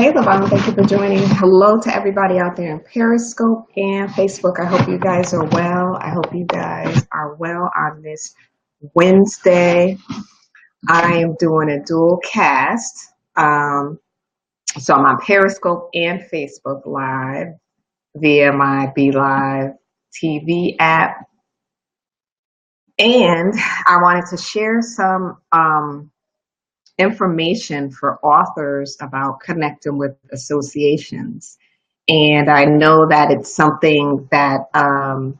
Hey, Levon, thank you for joining. Hello to everybody out there in Periscope and Facebook. I hope you guys are well. I hope you guys are well on this Wednesday. I am doing a dual cast. So I'm on Periscope and Facebook Live via my Be Live TV app. And I wanted to share some information for authors about connecting with associations. And I know that it's something that a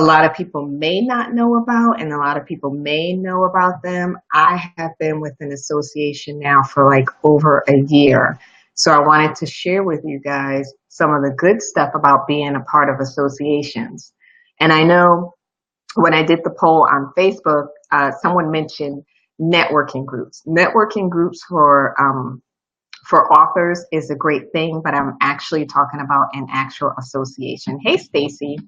lot of people may not know about, and a lot of people may know about them. I have been with an association now for like over a year. So I wanted to share with you guys some of the good stuff about being a part of associations. And I know when I did the poll on Facebook, someone mentioned networking groups. Networking groups for authors is a great thing, but I'm actually talking about an actual association. Hey, Stacy,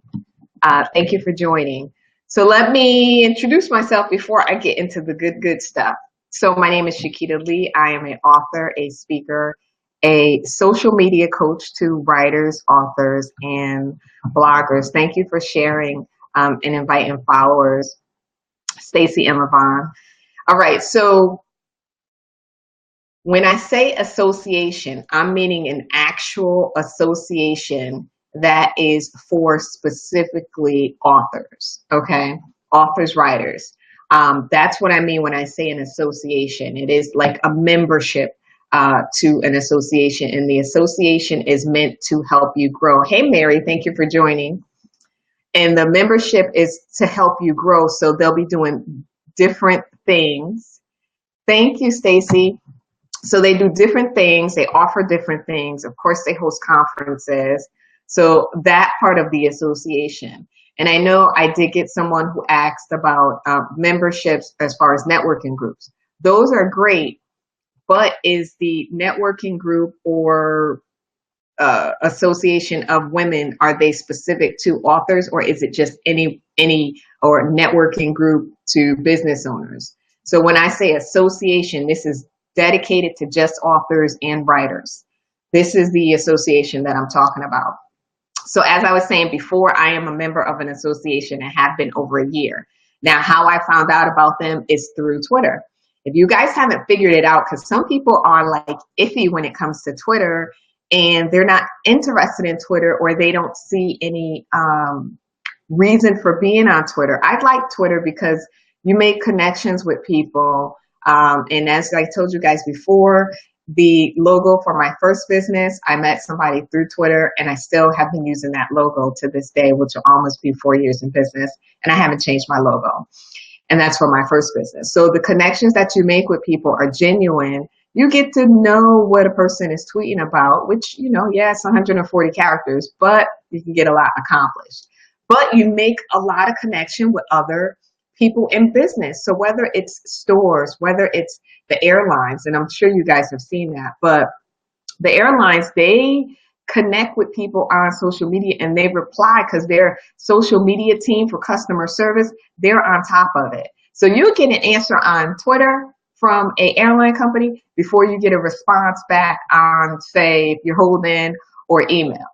thank you for joining. So let me introduce myself before I get into the good stuff. So my name is Shakita Lee. I am an author, a speaker, a social media coach to writers, authors, and bloggers. Thank you for sharing and inviting followers, Stacy and Levon. All right, so when I say association, I'm meaning an actual association that is for specifically authors, okay? Authors, writers. That's what I mean when I say an association. It is like a membership to an association, and the association is meant to help you grow. Hey, Mary, thank you for joining. And the membership is to help you grow, so they'll be doing different things. Thank you, Stacy. So they do different things. They offer different things. Of course, they host conferences. So that part of the association. And I know I did get someone who asked about memberships as far as networking groups. Those are great, but is the networking group or association of women, are they specific to authors, or is it just any or networking group to business owners? So when I say association, this is dedicated to just authors and writers. This is the association that I'm talking about. So as I was saying before, I am a member of an association and have been over a year. Now, how I found out about them is through Twitter. If you guys haven't figured it out, because some people are like iffy when it comes to Twitter, and they're not interested in Twitter, or they don't see any reason for being on Twitter. I like Twitter because you make connections with people. And as I told you guys before, the logo for my first business, I met somebody through Twitter, and I still have been using that logo to this day, which will almost be 4 years in business, and I haven't changed my logo. And that's for my first business. So the connections that you make with people are genuine. You get to know what a person is tweeting about, which, you know, yeah, it's 140 characters, but you can get a lot accomplished. But you make a lot of connection with other people in business. So whether it's stores, whether it's the airlines, and I'm sure you guys have seen that, but the airlines, they connect with people on social media, and they reply because their social media team for customer service, they're on top of it. So you get an answer on Twitter from an airline company before you get a response back on, say, if you're holding or email.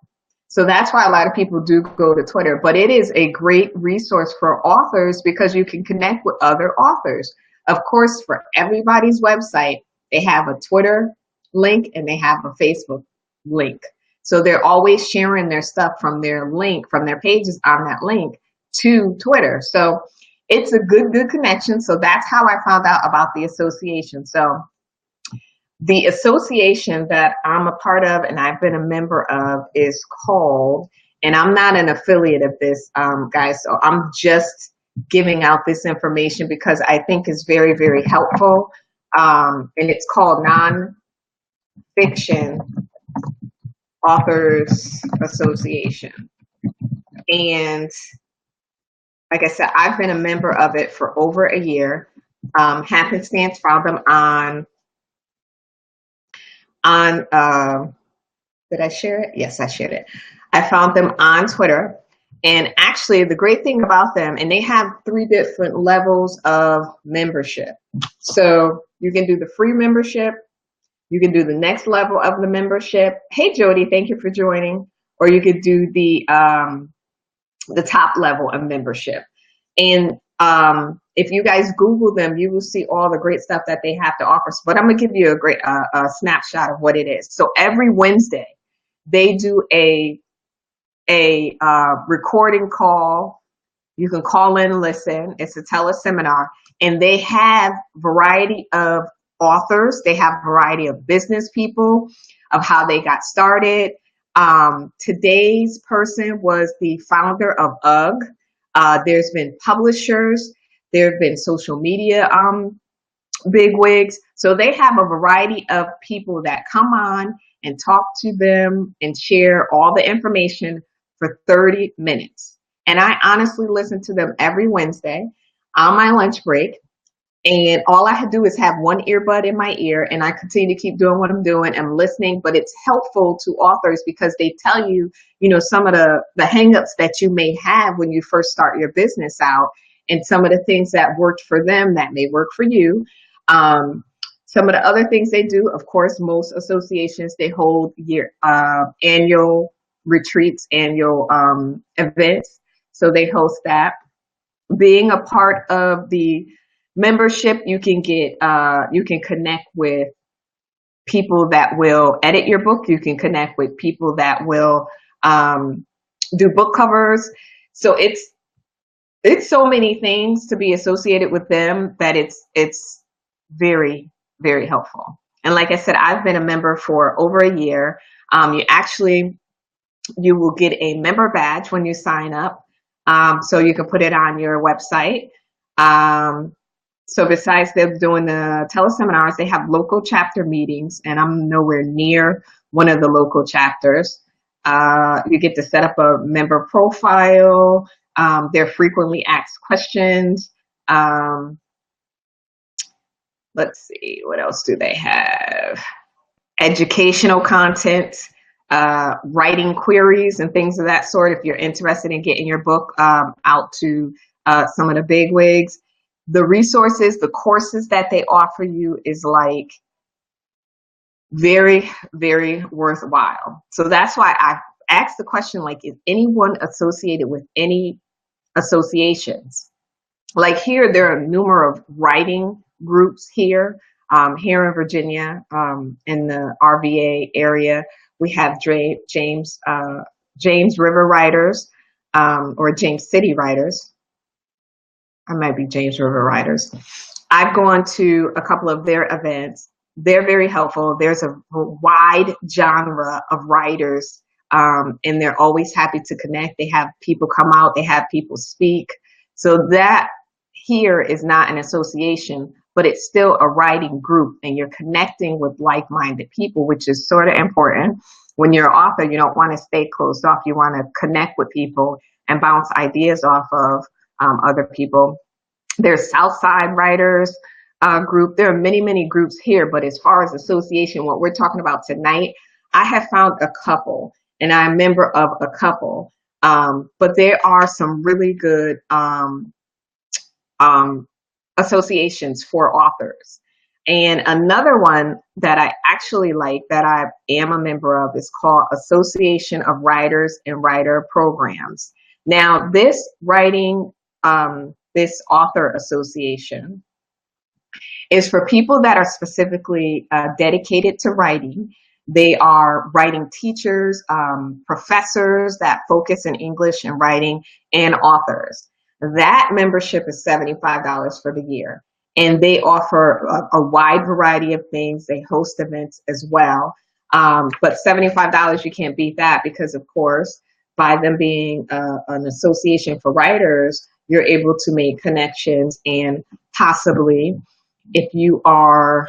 So that's why a lot of people do go to Twitter, but it is a great resource for authors because you can connect with other authors. Of course, for everybody's website, they have a Twitter link and they have a Facebook link. So they're always sharing their stuff from their link, from their pages on that link to Twitter. So it's a good connection. So that's how I found out about the association. So the association that I'm a part of and I've been a member of is called, and I'm not an affiliate of this, guys, so I'm just giving out this information because I think it's very, very helpful. And it's called NonFiction Authors Association. And like I said, I've been a member of it for over a year. Happenstance found them on did I share it? Yes, I shared it. I found them on Twitter. And actually, the great thing about them, and they have 3 different levels of membership. So you can do the free membership, You can do the next level of the membership. Hey, Jody, thank you for joining. Or you could do the top level of membership. And if you guys Google them, you will see all the great stuff that they have to offer. But I'm gonna give you a great snapshot of what it is. So every Wednesday, they do a recording call. You can call in and listen. It's a teleseminar, and they have variety of authors. They have a variety of business people of how they got started. Today's person was the founder of UGG. There's been publishers. There have been social media bigwigs. So they have a variety of people that come on and talk to them and share all the information for 30 minutes. And I honestly listen to them every Wednesday on my lunch break. And all I do is have one earbud in my ear, and I continue to keep doing what I'm doing. I'm listening, but it's helpful to authors because they tell you, some of the hangups that you may have when you first start your business out, and some of the things that worked for them that may work for you. Some of the other things they do, of course, most associations, they hold annual retreats, annual events. So they host that. Being a part of the membership, you can connect with people that will edit your book. You can connect with people that will do book covers. So it's so many things to be associated with them that it's very, very helpful. And like I said, I've been a member for over a year. You will get a member badge when you sign up. So you can put it on your website. So besides them doing the teleseminars, they have local chapter meetings, and I'm nowhere near one of the local chapters. You get to set up a member profile. They're frequently asked questions. Let's see, what else do they have? Educational content, writing queries and things of that sort. If you're interested in getting your book out to some of the bigwigs. The resources, the courses that they offer you is like very, very worthwhile. So that's why I asked the question, like, is anyone associated with any associations? Like here, there are a number of writing groups here in Virginia, in the RVA area. We have James River Writers, or James City Writers. I might be James River Writers. I've gone to a couple of their events. They're very helpful. There's a wide genre of writers, and they're always happy to connect. They have people come out. They have people speak. So that here is not an association, but it's still a writing group, and you're connecting with like-minded people, which is sort of important. When you're an author, you don't want to stay closed off. You want to connect with people and bounce ideas off of other people. There's Southside Writers group. There are many, many groups here, but as far as association, what we're talking about tonight, I have found a couple, and I'm a member of a couple, but there are some really good associations for authors. And another one that I actually like, that I am a member of, is called Association of Writers and Writer Programs. Now, this author association is for people that are specifically dedicated to writing. They are writing teachers, professors that focus in English and writing, and authors. That membership is $75 for the year. And they offer a wide variety of things. They host events as well. But $75, you can't beat that because, of course, by them being an association for writers, you're able to make connections, and possibly, if you are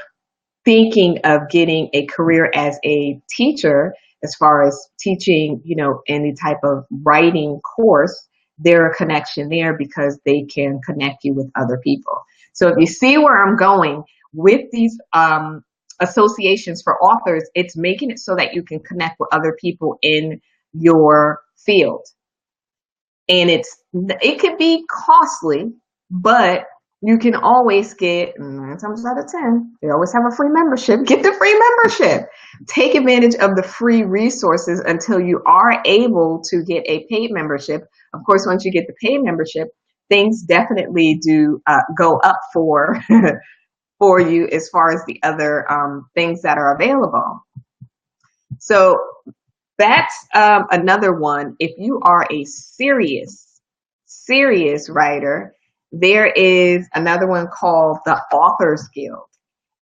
thinking of getting a career as a teacher, as far as teaching, any type of writing course, there's a connection there because they can connect you with other people. So if you see where I'm going with these associations for authors, it's making it so that you can connect with other people in your field. And it can be costly, but you can always get, 9 times out of 10, they always have a free membership. Get the free membership. Take advantage of the free resources until you are able to get a paid membership. Of course, once you get the paid membership, things definitely do go up for for you as far as the other things that are available. So that's another one. If you are a serious writer, there is another one called the Authors Guild.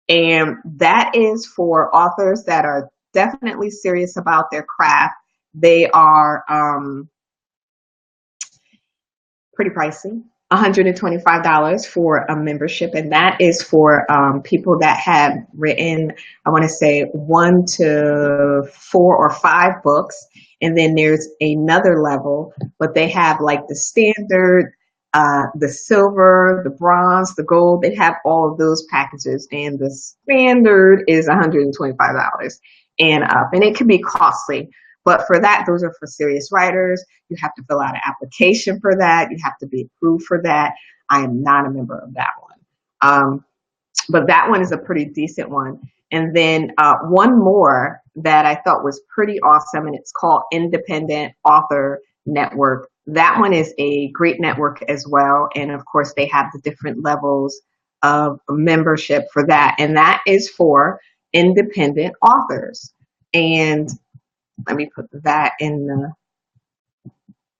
And that is for authors that are definitely serious about their craft. They are pretty pricey. $125 for a membership, and that is for people that have written, I want to say 1 to 4 or 5 books, and then there's another level, but they have like the standard, the silver, the bronze, the gold. They have all of those packages, and the standard is $125 and up, and it can be costly. But for that, those are for serious writers. You have to fill out an application for that. You have to be approved for that. I am not a member of that one. But that one is a pretty decent one. And then one more that I thought was pretty awesome, and it's called Independent Author Network. That one is a great network as well. And of course, they have the different levels of membership for that. And that is for independent authors. And let me put that in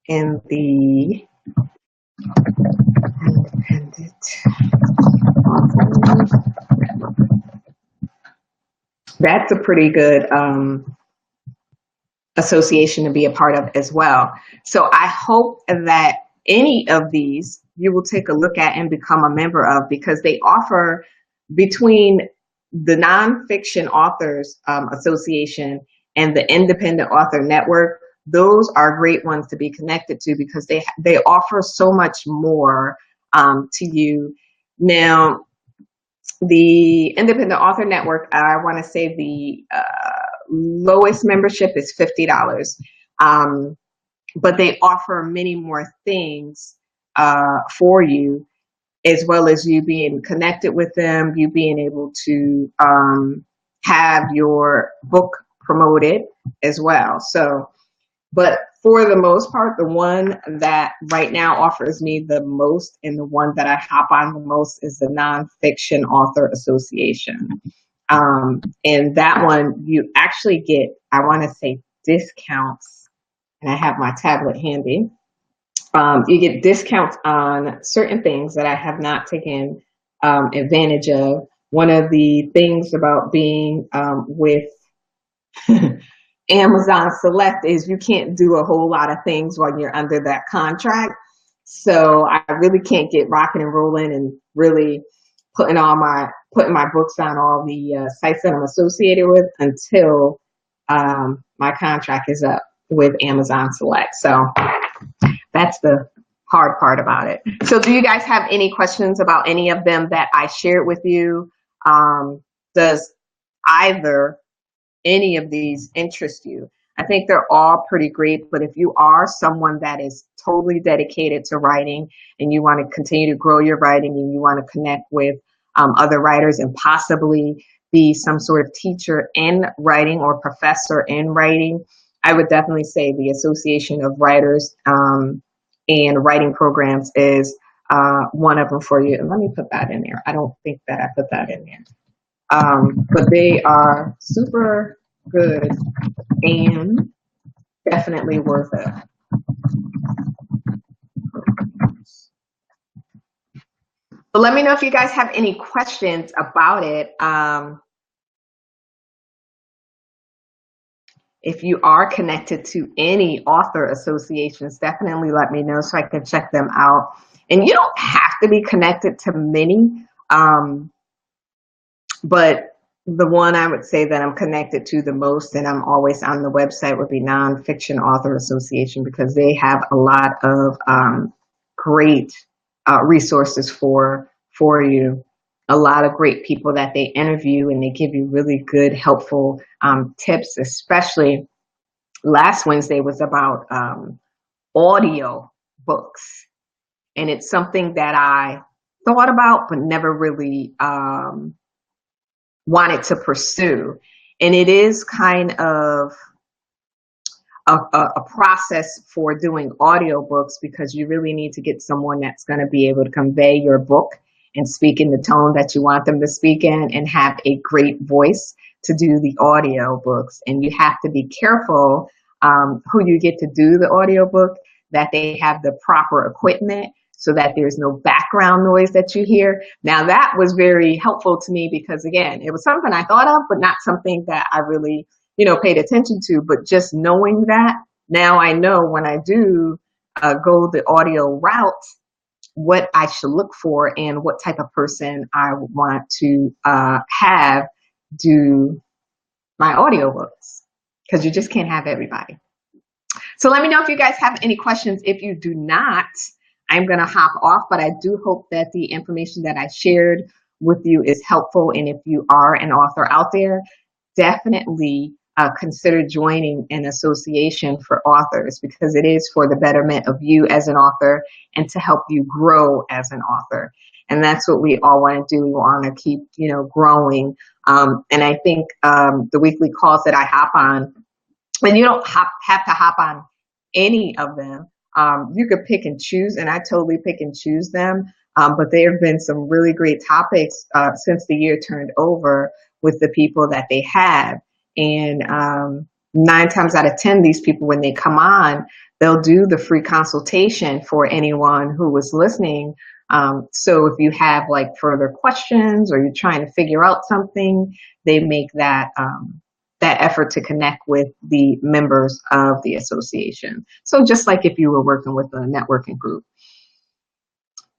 the independent authors. That's a pretty good association to be a part of as well. So I hope that any of these you will take a look at and become a member of, because they offer, between the Nonfiction Authors Association and the Independent Author Network, those are great ones to be connected to, because they offer so much more to you. Now, the Independent Author Network, I want to say the lowest membership is $50, but they offer many more things for you, as well as you being connected with them, you being able to have your book promoted as well. So, but for the most part, the one that right now offers me the most and the one that I hop on the most is the Nonfiction Author Association. And that one, you actually get, I want to say, discounts, and I have my tablet handy. You get discounts on certain things that I have not taken advantage of. One of the things about being with Amazon Select is you can't do a whole lot of things when you're under that contract. So I really can't get rocking and rolling and really putting my books on all the sites that I'm associated with until my contract is up with Amazon Select. So that's the hard part about it. So do you guys have any questions about any of them that I shared with you? Does any of these interest you? I think they're all pretty great, but if you are someone that is totally dedicated to writing and you want to continue to grow your writing and you want to connect with other writers and possibly be some sort of teacher in writing or professor in writing, I would definitely say the Association of Writers and Writing Programs is one of them for you. And let me put that in there. I don't think that I put that in there. But they are super good and definitely worth it. But let me know if you guys have any questions about it. If you are connected to any author associations, definitely let me know so I can check them out. And you don't have to be connected to many, but the one I would say that I'm connected to the most and I'm always on the website would be Nonfiction Author Association, because they have a lot of great resources for you. A lot of great people that they interview, and they give you really good, helpful tips. Especially last Wednesday was about audio books, and it's something that I thought about, but never really wanted to pursue. And it is kind of a process for doing audiobooks, because you really need to get someone that's going to be able to convey your book and speak in the tone that you want them to speak in, and have a great voice to do the audiobooks. And you have to be careful who you get to do the audiobook, that they have the proper equipment so that there's no background noise that you hear. Now that was very helpful to me, because again, it was something I thought of, but not something that I really paid attention to. But just knowing that, now I know when I do go the audio route, what I should look for and what type of person I want to have do my audiobooks, because you just can't have everybody. So let me know if you guys have any questions. If you do not, I'm going to hop off, but I do hope that the information that I shared with you is helpful. And if you are an author out there, definitely consider joining an association for authors, because it is for the betterment of you as an author and to help you grow as an author. And that's what we all want to do. We want to keep, growing. And I think the weekly calls that I hop on, and you don't have to hop on any of them. You could pick and choose, and I totally pick and choose them. But there have been some really great topics since the year turned over with the people that they have. And 9 times out of 10, these people, when they come on, they'll do the free consultation for anyone who was listening. So if you have like further questions, or you're trying to figure out something, they make that effort to connect with the members of the association. So just like if you were working with a networking group.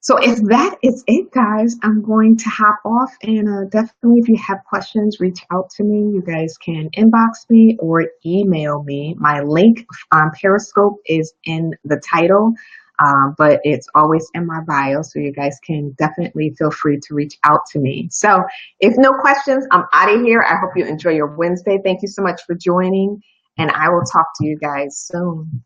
So if that is it, guys, I'm going to hop off, and definitely if you have questions, reach out to me. You guys can inbox me or email me. My link on Periscope is in the title, but it's always in my bio, so you guys can definitely feel free to reach out to me. So if no questions, I'm out of here. I hope you enjoy your Wednesday. Thank you so much for joining, and I will talk to you guys soon.